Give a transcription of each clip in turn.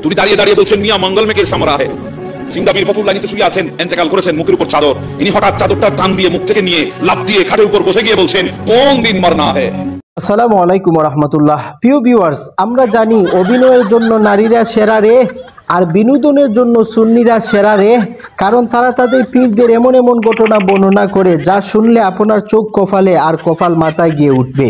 তুমি দাঁড়িয়ে দাঁড়িয়ে বলছেন মিয়া মঙ্গল মে কেসা মরা হে। জিন্দা বীর ফতুল্লাহ নিতে শুয়ে আছেন, ইন্তেকাল করেছেন, মুখের উপর চাদর। ইনি হঠাৎ চাদরটা টান দিয়ে মুখ থেকে নিয়ে লাফ দিয়ে খাটের উপর বসে গিয়ে বলছেন কোন দিন মরনা হে। আসসালামু আলাইকুম ওয়া রাহমাতুল্লাহ। প্রিয় ভিউয়ার্স, আমরা জানি অভিনয়ের জন্য নারীরা সেরা রে, আর বিনোদনের জন্য সুন্নিরা সেরা রে। কারণ তারা তাদের পীরদের এমন এমন ঘটনা বর্ণনা করে যা শুনলে আপনার চোখ কপালে আর কপাল মাথায় গিয়ে উঠবে।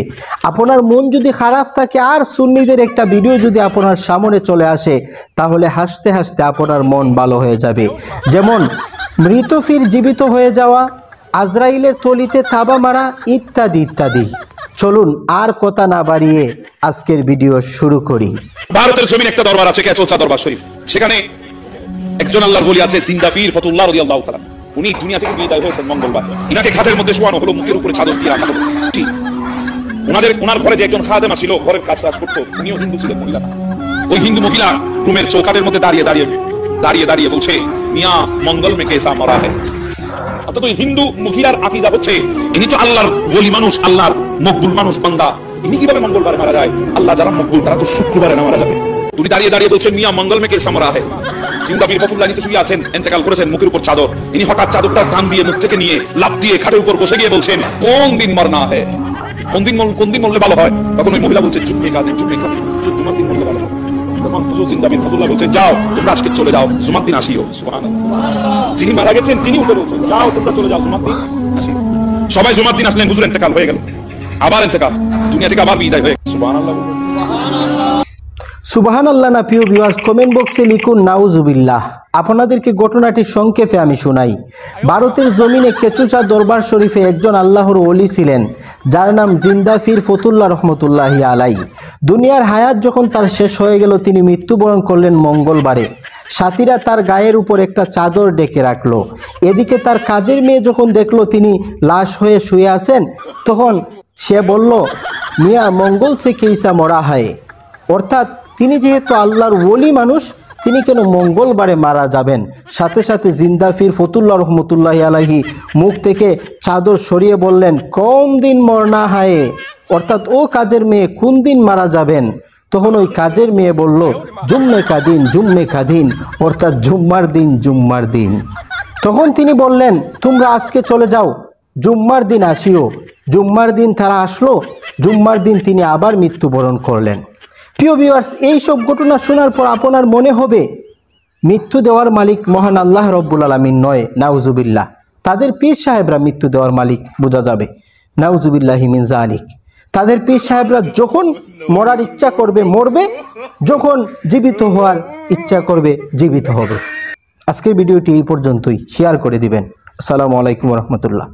আপনার মন যদি খারাপ থাকে আর সুন্নিদের একটা ভিডিও যদি আপনার সামনে চলে আসে, তাহলে হাসতে হাসতে আপনার মন ভালো হয়ে যাবে। যেমন মৃত পীর জীবিত হয়ে যাওয়া, আজরাইলের তলিতে তাবা মারা, ইত্যাদি ইত্যাদি। চলুন আর কথা না বাড়িয়ে আজকের ভিডিও শুরু করি। ভারতের জমিন একটা দরবার আছে, কেচোচা দরবার শরীফ। সেখানে একজন আল্লাহর ওলি আছে, জিন্দা পীর ফতুল্লাহ রাদিয়াল্লাহু তাআলা। উনি দুনিয়া থেকে বিদায় হয়েছেন মঙ্গলবার। ইনাকে খাটের মধ্যে শোয়ানো হলো, মুখের উপরে চাদর দিয়ে রাখা হলো। ওনার ঘরে যে একজন খাদেমা ছিল, ঘরের কাজ করতো, উনিও হিন্দু ছিলেন, মহিলা। ওই হিন্দু মহিলা রুমের চৌকাঠের মধ্যে দাঁড়িয়ে দাঁড়িয়ে বলছে মিয়া মঙ্গল মে কেসা মরা হে। অর্থাৎ ওই হিন্দু মহিলার আকীদা হচ্ছে ইনি তো আল্লাহর ওলি মানুষ, আল্লাহর মকবুল মানুষ, বান্দা। ইনি কিভাবে মঙ্গলবারে মারা যায়? আল্লাহ যারা মকবুল তারা তো শুক্রবারে না মারা যাবে। তুমি দাঁড়িয়ে দাঁড়িয়ে বলছেন মিয়া মঙ্গল মে কেসা মরা হে। জিন্দা বীর ফতুল্লাহ নিতে শুয়ে আছেন, ইন্তেকাল করেছেন, মুখের উপর চাদর। ইনি হঠাৎ চাদরটা টান দিয়ে মুখ থেকে নিয়ে লাফ দিয়ে খাটের উপর বসে গিয়ে বলছেন কোন দিন মরনা হে। কোন দিন মরলে ভালো হয়? তখন ওই মহিলা বলছে জুম্মে কাদিন, জুম্মার দিন মরলে ভালো হয়। তখন হুজুর জিন্দা বীর ফতুল্লাহ বলছেন যাও তোমরা আজকে চলে যাও, জুমার দিন আসিও। সুবহানাল্লাহ। যিনি মারা গেছেন তিনি উঠে বলছেন যাও তোমরা চলে যাও, জুমার দিন আসিও। সবাই জুমার দিন আসলেন, হুজুর ইন্তেকাল হয়ে গেল, আবার ইন্তেকাল, দুনিয়া থেকে আবার বিদায় হয়ে। সুবহানাল্লাহ সুবহানাল্লাহ না প্রিয় ভিউয়ার্স, কমেন্ট বক্সে লিখুন নাউজুবিল্লাহ। আপনাদেরকে ঘটনাটি সংক্ষেপে আমি শোনাই। ভারতের জমিনে কেচুচা দরবার শরীফে একজন আল্লাহর ওলি ছিলেন, যার নাম জিন্দা পীর ফতুল্লাহ রহমতুল্লাহি আলাই। দুনিয়ার হায়াত যখন তার শেষ হয়ে গেল, তিনি মৃত্যুবরণ করলেন মঙ্গলবারে। সাথীরা তার গায়ের উপর একটা চাদর ডেকে রাখলো। এদিকে তার কাজের মেয়ে যখন দেখলো তিনি লাশ হয়ে শুয়ে আছেন, তখন সে বলল মিয়া মঙ্গল সে কেইসা মরা হয়। অর্থাৎ তিনি যেহেতু আল্লাহর ওলি মানুষ, তিনি কেন মঙ্গলবারে মারা যাবেন? সাথে সাথে জিন্দা পীর ফতুল্লাহ রহমতুল্লাহি আলাইহি মুখ থেকে চাদর সরিয়ে বললেন কোন দিন মরনা হায়। অর্থাৎ ও কাজের মেয়ে কোন দিন মারা যাবেন? তখন ওই কাজের মেয়ে বলল জুম্মে কাদিন, অর্থাৎ জুম্মার দিন। তখন তিনি বললেন তোমরা আজকে চলে যাও, জুম্মার দিন আসিও। জুম্মার দিন তারা আসলো, জুম্মার দিন তিনি আবার মৃত্যুবরণ করলেন। প্রিয় ভিউয়ার্স, এই সব ঘটনা শোনার পর আপনার মনে হবে মৃত্যু দেওয়ার মালিক মহান আল্লাহ রব্বুল আলামিন নয়, নাউজুবিল্লাহ। তাদের পীর সাহেবরা মৃত্যু দেওয়ার মালিক বোঝা যাবে, নাউজুবিল্লাহি মিন যালিক। তাদের পীর সাহেবরা যখন মরার ইচ্ছা করবে মরবে, যখন জীবিত হওয়ার ইচ্ছা করবে জীবিত হবে। আজকের ভিডিওটি এই পর্যন্তই, শেয়ার করে দিবেন। আসসালামু আলাইকুম ওয়া রাহমাতুল্লাহ।